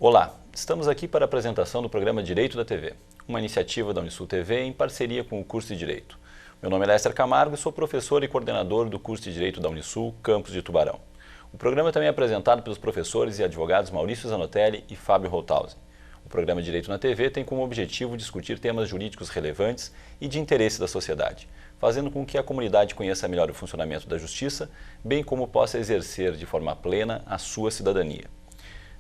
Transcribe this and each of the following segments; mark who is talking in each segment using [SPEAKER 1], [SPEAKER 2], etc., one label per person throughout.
[SPEAKER 1] Olá, estamos aqui para a apresentação do programa Direito da TV, uma iniciativa da Unisul TV em parceria com o curso de Direito. Meu nome é Lester Camargo e sou professor e coordenador do curso de Direito da Unisul, campus de Tubarão. O programa também é apresentado pelos professores e advogados Maurício Zanotelli e Fábio Holthausen. O programa Direito na TV tem como objetivo discutir temas jurídicos relevantes e de interesse da sociedade, fazendo com que a comunidade conheça melhor o funcionamento da justiça, bem como possa exercer de forma plena a sua cidadania.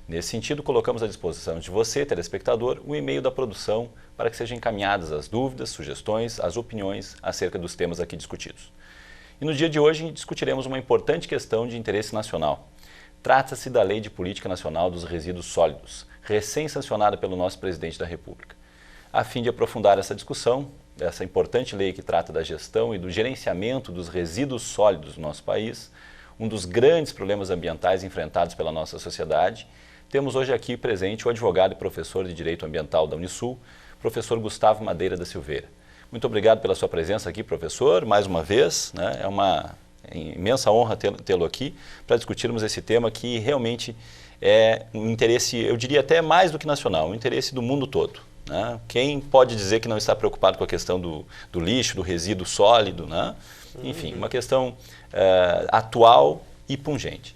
[SPEAKER 1] Nesse sentido, colocamos à disposição de você, telespectador, o e-mail da produção para que sejam encaminhadas as dúvidas, sugestões, as opiniões acerca dos temas aqui discutidos. E no dia de hoje discutiremos uma importante questão de interesse nacional. Trata-se da Lei de Política Nacional dos Resíduos Sólidos, recém-sancionada pelo nosso Presidente da República. A fim de aprofundar essa discussão, essa importante lei que trata da gestão e do gerenciamento dos resíduos sólidos no nosso país, um dos grandes problemas ambientais enfrentados pela nossa sociedade, temos hoje aqui presente o advogado e professor de Direito Ambiental da Unisul, professor Gustavo Madeira da Silveira. Muito obrigado pela sua presença aqui, professor, mais uma vez, né? É uma imensa honra tê-lo aqui para discutirmos esse tema que realmente é um interesse, eu diria até mais do que nacional, um interesse do mundo todo, né? Quem pode dizer que não está preocupado com a questão do lixo, do resíduo sólido, né? Enfim, uma questão atual e pungente.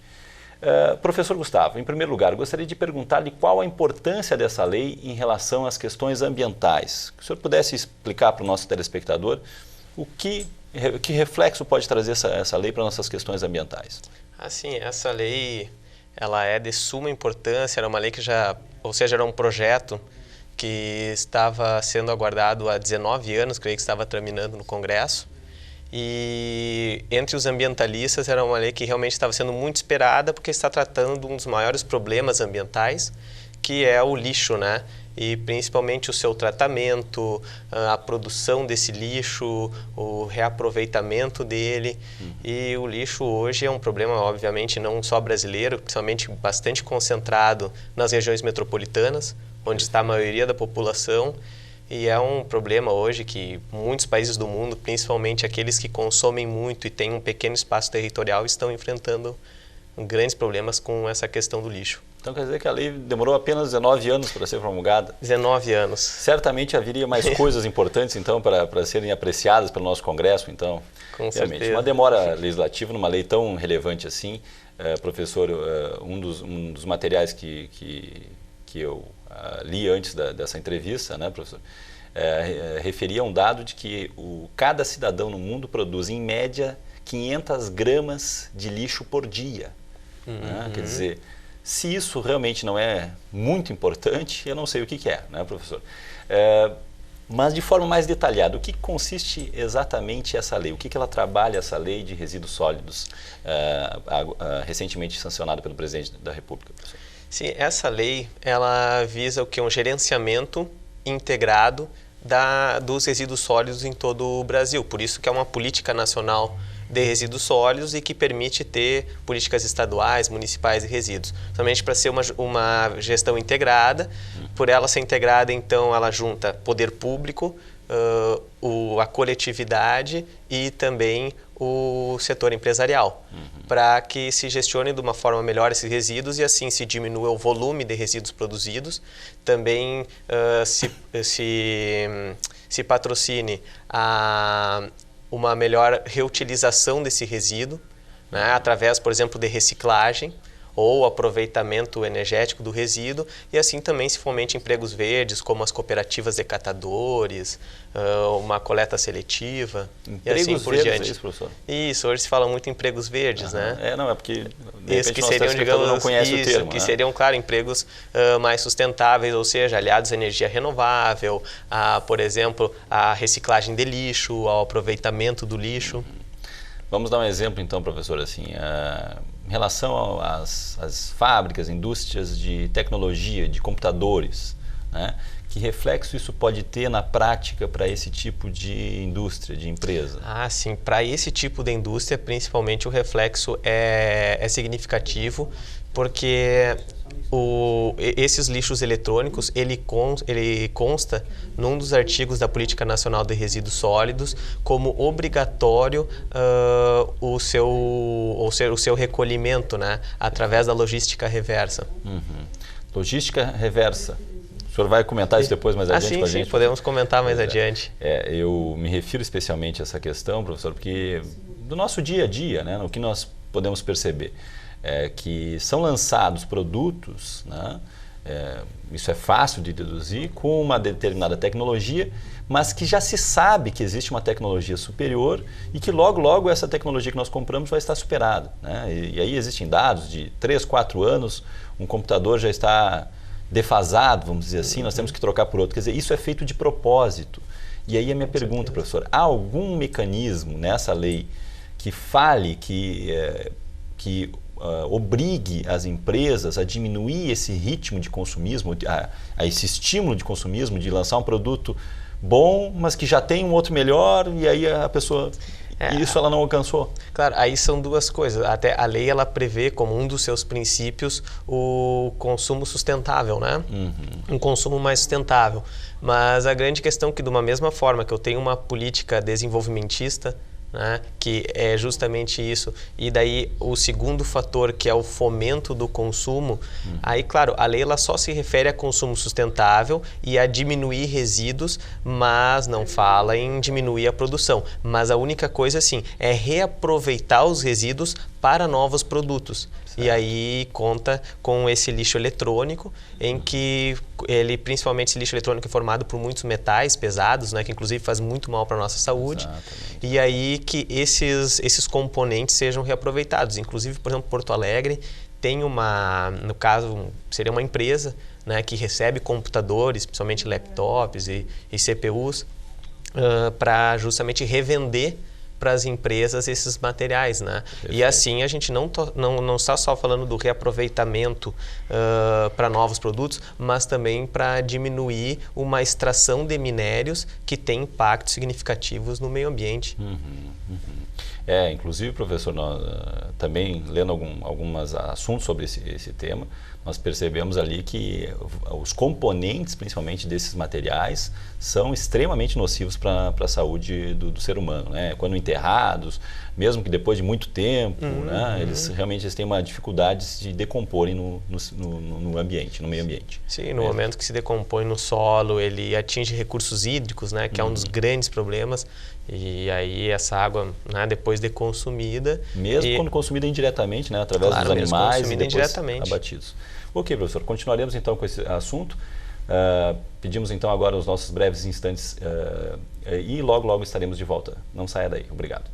[SPEAKER 1] Professor Gustavo, em primeiro lugar, gostaria de perguntar-lhe qual a importância dessa lei em relação às questões ambientais. Que o senhor pudesse explicar para o nosso telespectador que reflexo pode trazer essa lei para nossas questões ambientais.
[SPEAKER 2] Sim, essa lei ela é de suma importância, era uma lei que era um projeto que estava sendo aguardado há 19 anos, creio que estava tramitando no Congresso. E entre os ambientalistas era uma lei que realmente estava sendo muito esperada porque está tratando de um dos maiores problemas ambientais, que é o lixo, né? E principalmente o seu tratamento, a produção desse lixo, o reaproveitamento dele. E o lixo hoje é um problema, obviamente, não só brasileiro, principalmente bastante concentrado nas regiões metropolitanas, onde está a maioria da população. E é um problema hoje que muitos países do mundo, principalmente aqueles que consomem muito e têm um pequeno espaço territorial, estão enfrentando grandes problemas com essa questão do lixo.
[SPEAKER 1] Então quer dizer que a lei demorou apenas 19 anos para ser promulgada?
[SPEAKER 2] 19 anos.
[SPEAKER 1] Certamente haveria mais coisas importantes, então, para serem apreciadas pelo nosso Congresso, então.
[SPEAKER 2] Com
[SPEAKER 1] realmente,
[SPEAKER 2] certeza.
[SPEAKER 1] uma demora legislativa numa lei tão relevante assim. Professor, um dos materiais que eu li antes dessa entrevista, né, professor, referia a um dado de que cada cidadão no mundo produz, em média, 500 gramas de lixo por dia. Né? Quer dizer, se isso realmente não é muito importante, eu não sei o que é, né, professor? Mas de forma mais detalhada, o que consiste exatamente essa lei? O que ela trabalha, essa lei de resíduos sólidos, recentemente sancionada pelo Presidente da República, professor?
[SPEAKER 2] Sim, essa lei ela visa o que? Um gerenciamento integrado dos resíduos sólidos em todo o Brasil. Por isso que é uma política nacional de resíduos sólidos e que permite ter políticas estaduais, municipais de resíduos. Somente para ser uma gestão integrada. Por ela ser integrada, então, ela junta poder público, a coletividade e também o setor empresarial, para que se gestione de uma forma melhor esses resíduos e assim se diminua o volume de resíduos produzidos, também se patrocine uma melhor reutilização desse resíduo, né, através, por exemplo, de reciclagem ou aproveitamento energético do resíduo, e assim também se fomente empregos verdes, como as cooperativas de catadores, uma coleta seletiva,
[SPEAKER 1] empregos
[SPEAKER 2] e assim por
[SPEAKER 1] verdes,
[SPEAKER 2] diante.
[SPEAKER 1] É isso, professor?
[SPEAKER 2] Isso, hoje se fala muito em empregos verdes, né?
[SPEAKER 1] Não, é porque
[SPEAKER 2] isso que seriam, digamos,
[SPEAKER 1] não conhece o termo,
[SPEAKER 2] que
[SPEAKER 1] né?
[SPEAKER 2] seriam, claro, empregos mais sustentáveis, ou seja, aliados à energia renovável, por exemplo, à reciclagem de lixo, ao aproveitamento do lixo.
[SPEAKER 1] Vamos dar um exemplo, então, professor, assim, em relação às fábricas, indústrias de tecnologia, de computadores, né? Que reflexo isso pode ter na prática para esse tipo de indústria, de empresa?
[SPEAKER 2] Sim, para esse tipo de indústria, principalmente o reflexo é significativo, porque esses lixos eletrônicos, ele consta num dos artigos da Política Nacional de Resíduos Sólidos como obrigatório o seu recolhimento, né, através da logística reversa.
[SPEAKER 1] Logística reversa. O senhor vai comentar isso depois mais adiante com a gente?
[SPEAKER 2] Sim, podemos comentar mais adiante.
[SPEAKER 1] Eu me refiro especialmente a essa questão, professor, porque do nosso dia a dia, né, o que nós podemos perceber é que são lançados produtos, né, isso é fácil de deduzir, com uma determinada tecnologia, mas que já se sabe que existe uma tecnologia superior e que logo essa tecnologia que nós compramos vai estar superada, né? E aí existem dados de 3, 4 anos, um computador já está defasado, vamos dizer assim, nós temos que trocar por outro. Quer dizer, isso é feito de propósito. E aí a minha pergunta, professor, há algum mecanismo nessa lei que fale, que obrigue as empresas a diminuir esse ritmo de consumismo, a esse estímulo de consumismo, de lançar um produto bom, mas que já tem um outro melhor, e aí a pessoa... Isso ela não alcançou?
[SPEAKER 2] Claro, aí são duas coisas. Até a lei ela prevê como um dos seus princípios o consumo sustentável, né? Um consumo mais sustentável. Mas a grande questão é que, de uma mesma forma que eu tenho uma política desenvolvimentista, né, que é justamente isso, e daí o segundo fator, que é o fomento do consumo, aí claro, a lei ela só se refere a consumo sustentável e a diminuir resíduos, mas não fala em diminuir a produção. Mas a única coisa assim é reaproveitar os resíduos para novos produtos. Certo. E aí conta com esse lixo eletrônico, em que ele, principalmente esse lixo eletrônico é formado por muitos metais pesados, né, que inclusive faz muito mal para a nossa saúde. Exatamente. E aí que esses componentes sejam reaproveitados. Inclusive, por exemplo, Porto Alegre tem no caso, seria uma empresa, né, que recebe computadores, principalmente laptops e CPUs, para justamente revender para as empresas esses materiais, né? E assim a gente não está só falando do reaproveitamento para novos produtos, mas também para diminuir uma extração de minérios que tem impactos significativos no meio ambiente.
[SPEAKER 1] Inclusive, professor, nós, também lendo alguns assuntos sobre esse tema, nós percebemos ali que os componentes, principalmente desses materiais, são extremamente nocivos para a saúde do ser humano, né? Quando enterrados, mesmo que depois de muito tempo, né? Eles realmente têm uma dificuldade de decomporem no ambiente, no meio ambiente.
[SPEAKER 2] Sim, no momento que se decompõe no solo, ele atinge recursos hídricos, né? Que é um dos grandes problemas. E aí essa água, né, depois de consumida...
[SPEAKER 1] Mesmo quando consumida indiretamente, né, através dos animais e depois abatidos. Ok, professor, continuaremos então com esse assunto. Pedimos então agora os nossos breves instantes e logo estaremos de volta. Não saia daí. Obrigado.